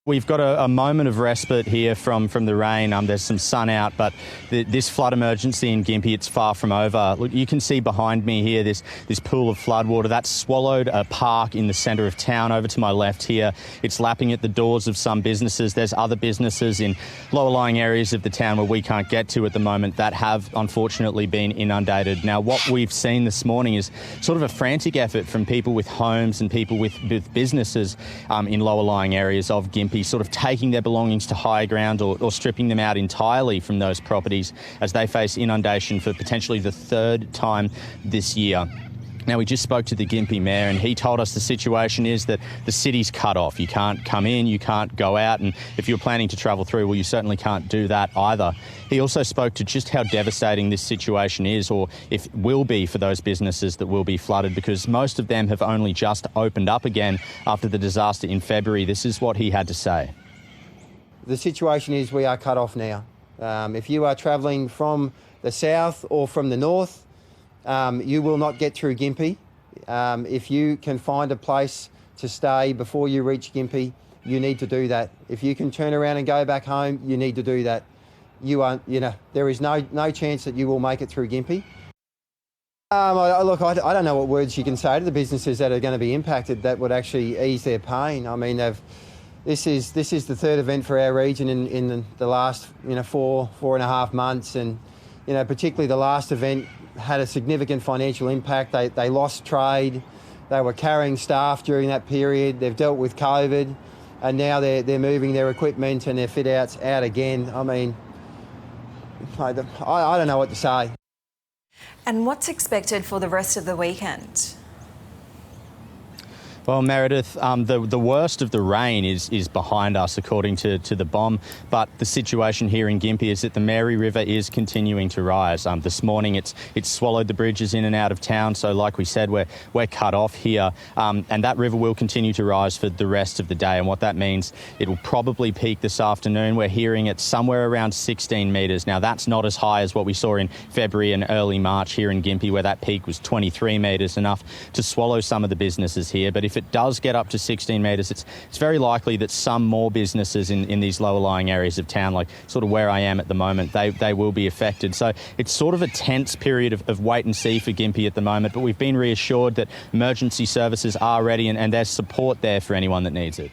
We've got a moment of respite here from the rain. There's some sun out, but this flood emergency in Gympie, it's far from over. Look, you can see behind me here this pool of floodwater that's swallowed a park in the centre of town. Over to my left here, it's lapping at the doors of some businesses. There's other businesses in lower-lying areas of the town where we can't get to at the moment that have unfortunately been inundated. Now, what we've seen this morning is sort of a frantic effort from people with homes and people with businesses in lower-lying areas of Gympie, sort of taking their belongings to higher ground or stripping them out entirely from those properties as they face inundation for potentially the third time this year. Now, we just spoke to the Gympie Mayor and he told us the situation is that the city's cut off. You can't come in, you can't go out, and if you're planning to travel through, well, you certainly can't do that either. He also spoke to just how devastating this situation is, or if it will be for those businesses that will be flooded, because most of them have only just opened up again after the disaster in February. This is what he had to say. The situation is we are cut off now. If you are travelling from the south or from the north, you will not get through Gympie. If you can find a place to stay before you reach Gympie, you need to do that. If you can turn around and go back home, you need to do that. There is no chance that you will make it through Gympie. Look, I don't know what words you can say to the businesses that are going to be impacted that would actually ease their pain. I mean, this is the third event for our region in the last 4.5 months, and particularly the last event had a significant financial impact. They lost trade, they were carrying staff during that period. They've dealt with COVID, and now they're moving their equipment and their fit outs out again. I mean, I don't know what to say. And what's expected for the rest of the weekend? Well, Meredith, the worst of the rain is behind us, according to the BOM, but the situation here in Gympie is that the Mary River is continuing to rise. This morning it's swallowed the bridges in and out of town, so like we said, we're cut off here, and that river will continue to rise for the rest of the day, and what that means, it will probably peak this afternoon. We're hearing it somewhere around 16 metres. Now, that's not as high as what we saw in February and early March here in Gympie, where that peak was 23 metres, enough to swallow some of the businesses here. But if it does get up to 16 metres, it's very likely that some more businesses in these lower-lying areas of town, like sort of where I am at the moment, they will be affected. So it's sort of a tense period of wait and see for Gympie at the moment, but we've been reassured that emergency services are ready and there's support there for anyone that needs it.